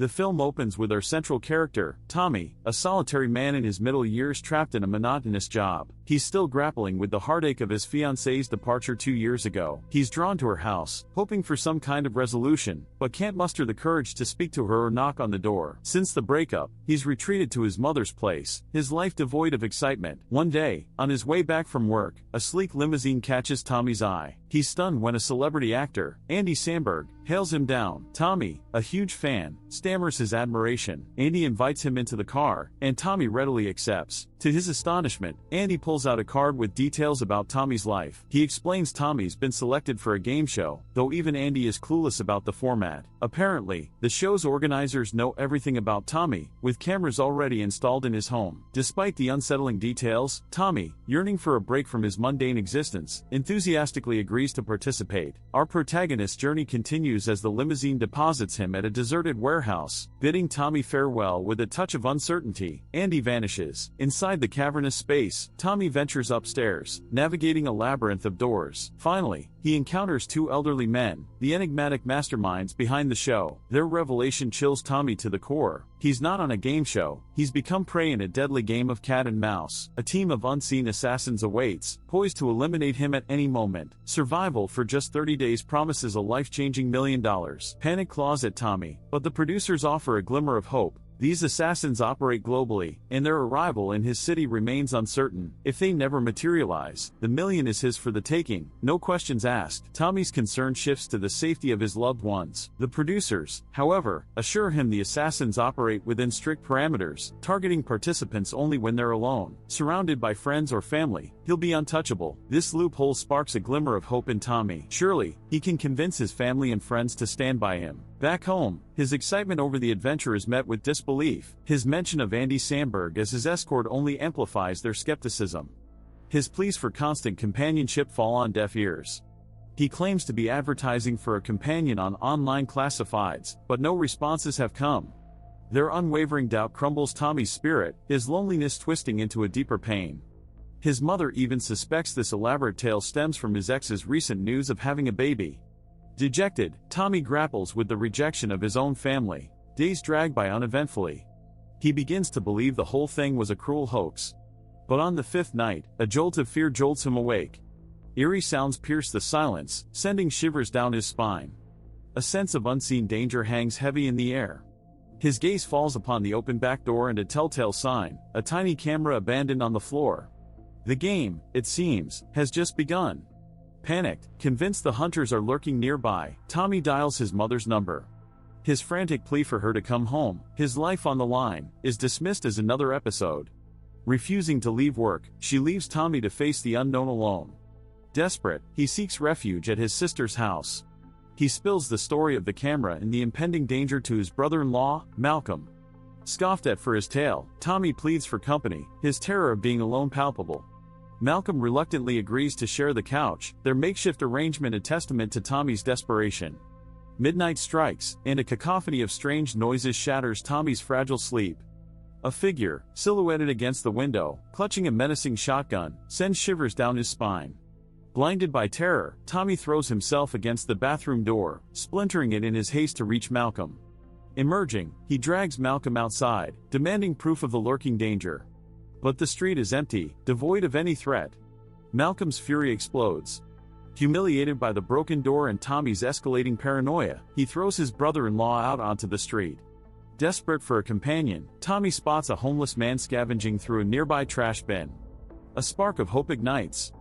The film opens with our central character, Tommy, a solitary man in his middle years trapped in a monotonous job. He's still grappling with the heartache of his fiancée's departure 2 years ago. He's drawn to her house, hoping for some kind of resolution, but can't muster the courage to speak to her or knock on the door. Since the breakup, he's retreated to his mother's place, his life devoid of excitement. One day, on his way back from work, a sleek limousine catches Tommy's eye. He's stunned when a celebrity actor, Andy Samberg, hails him down. Tommy, a huge fan, stammers his admiration. Andy invites him into the car, and Tommy readily accepts. To his astonishment, Andy pulls out a card with details about Tommy's life. He explains Tommy's been selected for a game show, though even Andy is clueless about the format. Apparently, the show's organizers know everything about Tommy, with cameras already installed in his home. Despite the unsettling details, Tommy, yearning for a break from his mundane existence, enthusiastically agrees to participate. Our protagonist's journey continues as the limousine deposits him at a deserted warehouse. Bidding Tommy farewell with a touch of uncertainty, Andy vanishes. Inside the cavernous space, Tommy ventures upstairs, navigating a labyrinth of doors. Finally, he encounters two elderly men, the enigmatic masterminds behind the show. Their revelation chills Tommy to the core. He's not on a game show, he's become prey in a deadly game of cat and mouse. A team of unseen assassins awaits, poised to eliminate him at any moment. Survival for just 30 days promises a life-changing $1 million. Panic claws at Tommy, but the producers offer a glimmer of hope. These assassins operate globally, and their arrival in his city remains uncertain. If they never materialize, the $1 million is his for the taking, no questions asked. Tommy's concern shifts to the safety of his loved ones. The producers, however, assure him the assassins operate within strict parameters, targeting participants only when they're alone. Surrounded by friends or family, he'll be untouchable. This loophole sparks a glimmer of hope in Tommy. Surely, he can convince his family and friends to stand by him. Back home, his excitement over the adventure is met with disbelief. His mention of Andy Samberg as his escort only amplifies their skepticism. His pleas for constant companionship fall on deaf ears. He claims to be advertising for a companion on online classifieds, but no responses have come. Their unwavering doubt crumbles Tommy's spirit, his loneliness twisting into a deeper pain. His mother even suspects this elaborate tale stems from his ex's recent news of having a baby. Dejected, Tommy grapples with the rejection of his own family. Days drag by uneventfully. He begins to believe the whole thing was a cruel hoax. But on the fifth night, a jolt of fear jolts him awake. Eerie sounds pierce the silence, sending shivers down his spine. A sense of unseen danger hangs heavy in the air. His gaze falls upon the open back door and a telltale sign, a tiny camera abandoned on the floor. The game, it seems, has just begun. Panicked, convinced the hunters are lurking nearby, Tommy dials his mother's number. His frantic plea for her to come home, his life on the line, is dismissed as another episode. Refusing to leave work, she leaves Tommy to face the unknown alone. Desperate, he seeks refuge at his sister's house. He spills the story of the camera and the impending danger to his brother-in-law, Malcolm. Scoffed at for his tale, Tommy pleads for company, his terror of being alone palpable. Malcolm reluctantly agrees to share the couch, their makeshift arrangement a testament to Tommy's desperation. Midnight strikes, and a cacophony of strange noises shatters Tommy's fragile sleep. A figure, silhouetted against the window, clutching a menacing shotgun, sends shivers down his spine. Blinded by terror, Tommy throws himself against the bathroom door, splintering it in his haste to reach Malcolm. Emerging, he drags Malcolm outside, demanding proof of the lurking danger. But the street is empty, devoid of any threat. Malcolm's fury explodes. Humiliated by the broken door and Tommy's escalating paranoia, he throws his brother-in-law out onto the street. Desperate for a companion, Tommy spots a homeless man scavenging through a nearby trash bin. A spark of hope ignites.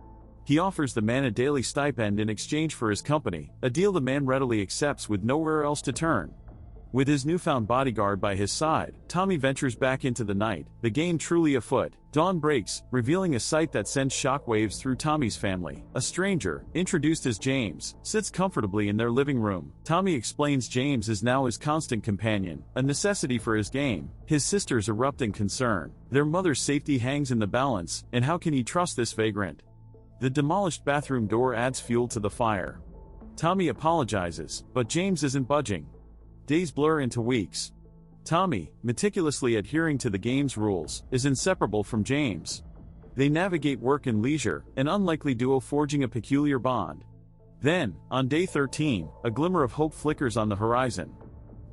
He offers the man a daily stipend in exchange for his company, a deal the man readily accepts with nowhere else to turn. With his newfound bodyguard by his side, Tommy ventures back into the night, the game truly afoot. Dawn breaks, revealing a sight that sends shockwaves through Tommy's family. A stranger, introduced as James, sits comfortably in their living room. Tommy explains James is now his constant companion, a necessity for his game. His sisters erupt in concern. Their mother's safety hangs in the balance, and how can he trust this vagrant? The demolished bathroom door adds fuel to the fire. Tommy apologizes, but James isn't budging. Days blur into weeks. Tommy, meticulously adhering to the game's rules, is inseparable from James. They navigate work and leisure, an unlikely duo forging a peculiar bond. Then, on day 13, a glimmer of hope flickers on the horizon.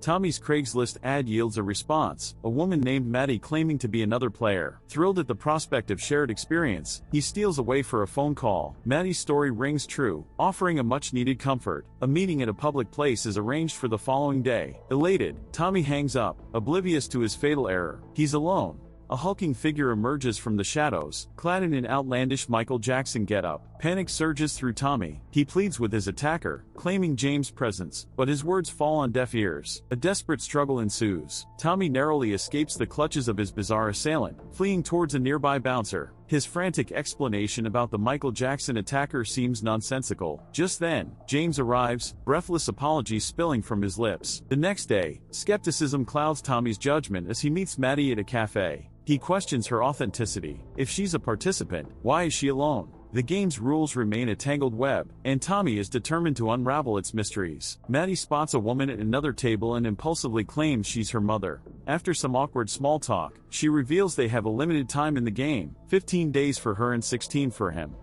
Tommy's Craigslist ad yields a response, a woman named Maddie claiming to be another player. Thrilled at the prospect of shared experience, he steals away for a phone call. Maddie's story rings true, offering a much-needed comfort. A meeting at a public place is arranged for the following day. Elated, Tommy hangs up, oblivious to his fatal error. He's alone. A hulking figure emerges from the shadows, clad in an outlandish Michael Jackson getup. Panic surges through Tommy. He pleads with his attacker, claiming James' presence, but his words fall on deaf ears. A desperate struggle ensues. Tommy narrowly escapes the clutches of his bizarre assailant, fleeing towards a nearby bouncer. His frantic explanation about the Michael Jackson attacker seems nonsensical. Just then, James arrives, breathless apologies spilling from his lips. The next day, skepticism clouds Tommy's judgment as he meets Maddie at a cafe. He questions her authenticity. If she's a participant, why is she alone? The game's rules remain a tangled web, and Tommy is determined to unravel its mysteries. Maddie spots a woman at another table and impulsively claims she's her mother. After some awkward small talk, she reveals they have a limited time in the game, 15 days for her and 16 for him.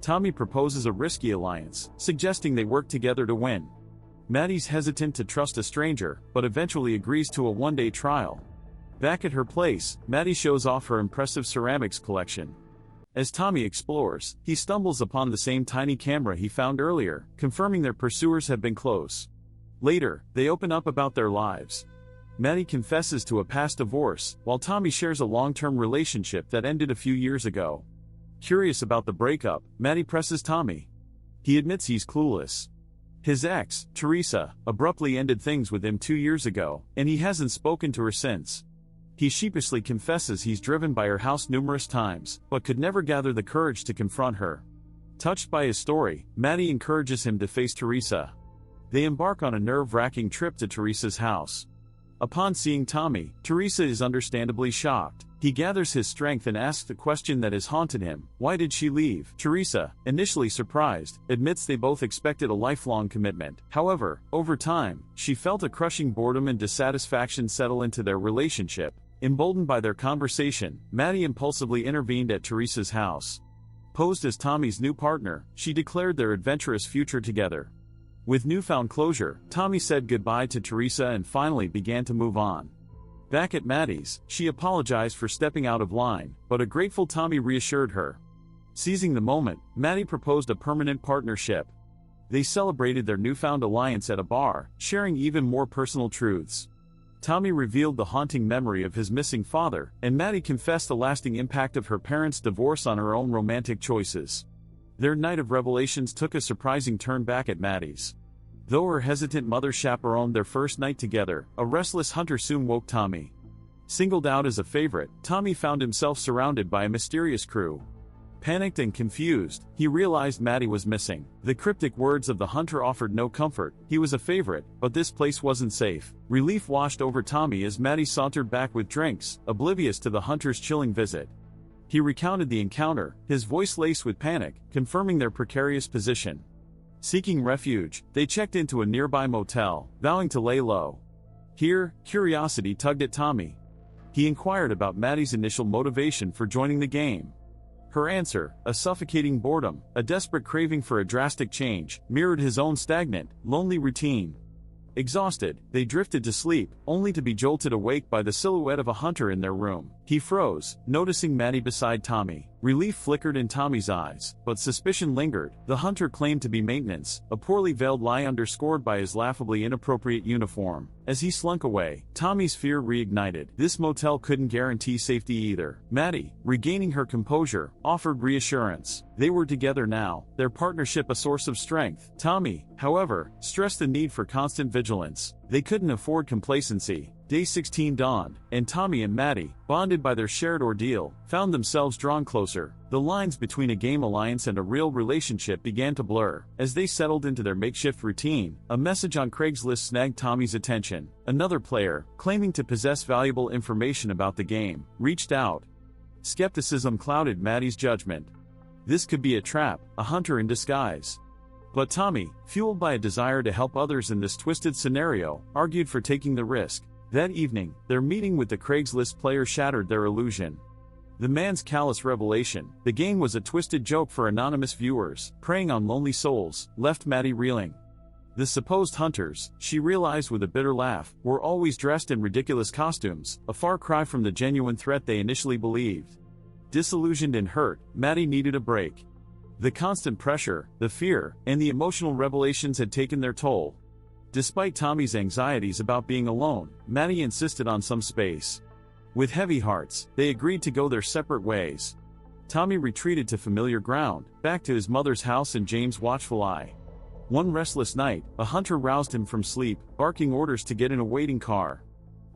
Tommy proposes a risky alliance, suggesting they work together to win. Maddie's hesitant to trust a stranger, but eventually agrees to a one-day trial. Back at her place, Maddie shows off her impressive ceramics collection. As Tommy explores, he stumbles upon the same tiny camera he found earlier, confirming their pursuers have been close. Later, they open up about their lives. Maddie confesses to a past divorce, while Tommy shares a long-term relationship that ended a few years ago. Curious about the breakup, Maddie presses Tommy. He admits he's clueless. His ex, Teresa, abruptly ended things with him 2 years ago, and he hasn't spoken to her since. He sheepishly confesses he's driven by her house numerous times, but could never gather the courage to confront her. Touched by his story, Maddie encourages him to face Teresa. They embark on a nerve-wracking trip to Teresa's house. Upon seeing Tommy, Teresa is understandably shocked. He gathers his strength and asks the question that has haunted him: why did she leave? Teresa, initially surprised, admits they both expected a lifelong commitment. However, over time, she felt a crushing boredom and dissatisfaction settle into their relationship. Emboldened by their conversation, Maddie impulsively intervened at Teresa's house. Posed as Tommy's new partner, she declared their adventurous future together. With newfound closure, Tommy said goodbye to Teresa and finally began to move on. Back at Maddie's, she apologized for stepping out of line, but a grateful Tommy reassured her. Seizing the moment, Maddie proposed a permanent partnership. They celebrated their newfound alliance at a bar, sharing even more personal truths. Tommy revealed the haunting memory of his missing father, and Maddie confessed the lasting impact of her parents' divorce on her own romantic choices. Their night of revelations took a surprising turn back at Maddie's. Though her hesitant mother chaperoned their first night together, a restless hunter soon woke Tommy. Singled out as a favorite, Tommy found himself surrounded by a mysterious crew. Panicked and confused, he realized Maddie was missing. The cryptic words of the hunter offered no comfort. He was a favorite, but this place wasn't safe. Relief washed over Tommy as Maddie sauntered back with drinks, oblivious to the hunter's chilling visit. He recounted the encounter, his voice laced with panic, confirming their precarious position. Seeking refuge, they checked into a nearby motel, vowing to lay low. Here, curiosity tugged at Tommy. He inquired about Maddie's initial motivation for joining the game. Her answer, a suffocating boredom, a desperate craving for a drastic change, mirrored his own stagnant, lonely routine. Exhausted, they drifted to sleep, only to be jolted awake by the silhouette of a hunter in their room. He froze, noticing Maddie beside Tommy. Relief flickered in Tommy's eyes, but suspicion lingered. The hunter claimed to be maintenance, a poorly veiled lie underscored by his laughably inappropriate uniform. As he slunk away, Tommy's fear reignited. This motel couldn't guarantee safety either. Maddie, regaining her composure, offered reassurance. They were together now, their partnership a source of strength. Tommy, however, stressed the need for constant vigilance. They couldn't afford complacency. Day 16 dawned, and Tommy and Maddie, bonded by their shared ordeal, found themselves drawn closer. The lines between a game alliance and a real relationship began to blur. As they settled into their makeshift routine, a message on Craigslist snagged Tommy's attention. Another player, claiming to possess valuable information about the game, reached out. Skepticism clouded Maddie's judgment. This could be a trap, a hunter in disguise. But Tommy, fueled by a desire to help others in this twisted scenario, argued for taking the risk. That evening, their meeting with the Craigslist player shattered their illusion. The man's callous revelation, the game was a twisted joke for anonymous viewers, preying on lonely souls, left Maddie reeling. The supposed hunters, she realized with a bitter laugh, were always dressed in ridiculous costumes, a far cry from the genuine threat they initially believed. Disillusioned and hurt, Maddie needed a break. The constant pressure, the fear, and the emotional revelations had taken their toll. Despite Tommy's anxieties about being alone, Maddie insisted on some space. With heavy hearts, they agreed to go their separate ways. Tommy retreated to familiar ground, back to his mother's house and James' watchful eye. One restless night, a hunter roused him from sleep, barking orders to get in a waiting car.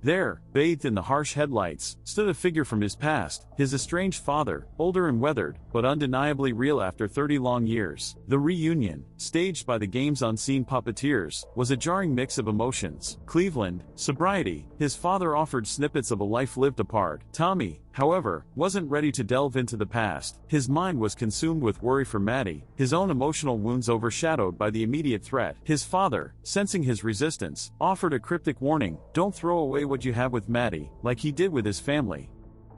There, bathed in the harsh headlights, stood a figure from his past, his estranged father, older and weathered, but undeniably real after 30 long years. The reunion, staged by the game's unseen puppeteers, was a jarring mix of emotions. Cleveland, sobriety, his father offered snippets of a life lived apart. Tommy, however, wasn't ready to delve into the past. His mind was consumed with worry for Maddie, his own emotional wounds overshadowed by the immediate threat. His father, sensing his resistance, offered a cryptic warning: don't throw away what you have with Maddie, like he did with his family.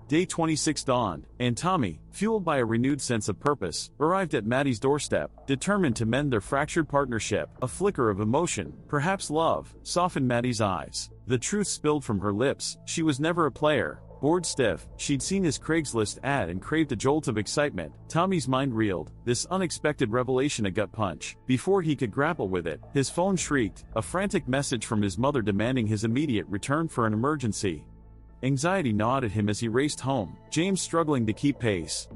Day 26 dawned, and Tommy, fueled by a renewed sense of purpose, arrived at Maddie's doorstep, determined to mend their fractured partnership. A flicker of emotion, perhaps love, softened Maddie's eyes. The truth spilled from her lips: she was never a player. Bored stiff, she'd seen his Craigslist ad and craved a jolt of excitement. Tommy's mind reeled, this unexpected revelation a gut punch. Before he could grapple with it, his phone shrieked, a frantic message from his mother demanding his immediate return for an emergency. Anxiety gnawed at him as he raced home, James struggling to keep pace.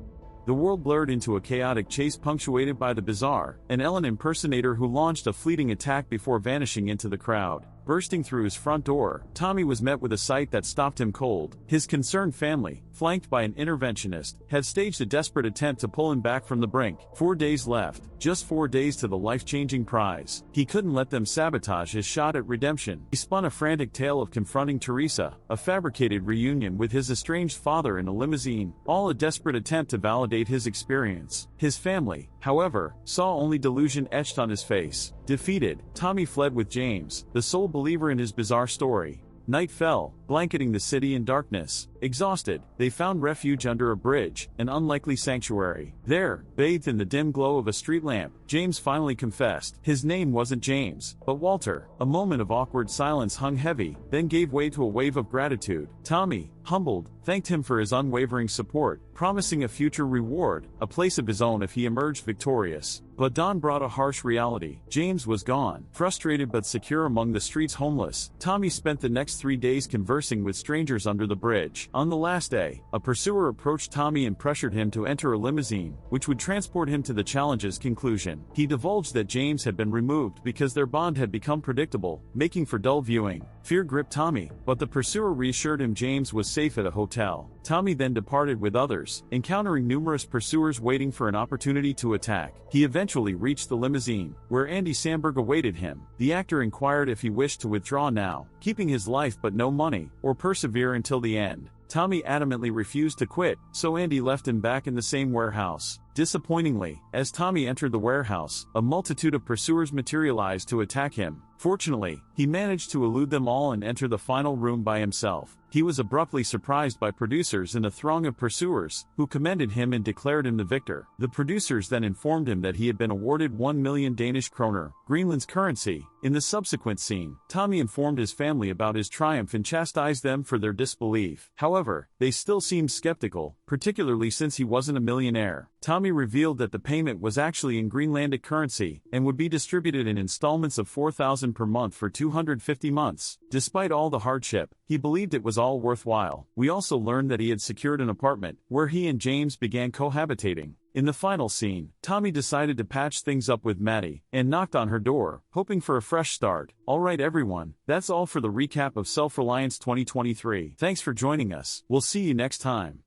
The world blurred into a chaotic chase punctuated by the bizarre, an Ellen impersonator who launched a fleeting attack before vanishing into the crowd. Bursting through his front door, Tommy was met with a sight that stopped him cold. His concerned family, flanked by an interventionist, had staged a desperate attempt to pull him back from the brink. 4 days left, just 4 days to the life-changing prize. He couldn't let them sabotage his shot at redemption. He spun a frantic tale of confronting Teresa, a fabricated reunion with his estranged father in a limousine, all a desperate attempt to validate his experience. His family, however, saw only delusion etched on his face. Defeated, Tommy fled with James, the sole believer in his bizarre story. Night fell, blanketing the city in darkness. Exhausted, they found refuge under a bridge, an unlikely sanctuary. There, bathed in the dim glow of a street lamp, James finally confessed. His name wasn't James, but Walter. A moment of awkward silence hung heavy, then gave way to a wave of gratitude. Tommy, humbled, thanked him for his unwavering support, promising a future reward, a place of his own if he emerged victorious. But dawn brought a harsh reality. James was gone. Frustrated but secure among the streets homeless, Tommy spent the next 3 days conversing with strangers under the bridge. On the last day, a pursuer approached Tommy and pressured him to enter a limousine, which would transport him to the challenge's conclusion. He divulged that James had been removed because their bond had become predictable, making for dull viewing. Fear gripped Tommy, but the pursuer reassured him James was safe at a hotel. Tommy then departed with others, encountering numerous pursuers waiting for an opportunity to attack. He eventually reached the limousine, where Andy Samberg awaited him. The actor inquired if he wished to withdraw now, keeping his life but no money, or persevere until the end. Tommy adamantly refused to quit, so Andy left him back in the same warehouse. Disappointingly, as Tommy entered the warehouse, a multitude of pursuers materialized to attack him. Fortunately, he managed to elude them all and enter the final room by himself. He was abruptly surprised by producers in a throng of pursuers, who commended him and declared him the victor. The producers then informed him that he had been awarded 1 million Danish kroner, Greenland's currency. In the subsequent scene, Tommy informed his family about his triumph and chastised them for their disbelief. However, they still seemed skeptical, particularly since he wasn't a millionaire. Tommy revealed that the payment was actually in Greenlandic currency, and would be distributed in installments of 4,000 per month for 250 months. Despite all the hardship, he believed it was all worthwhile. We also learned that he had secured an apartment, where he and James began cohabitating. In the final scene, Tommy decided to patch things up with Maddie, and knocked on her door, hoping for a fresh start. Alright everyone, that's all for the recap of Self-Reliance 2023. Thanks for joining us. We'll see you next time.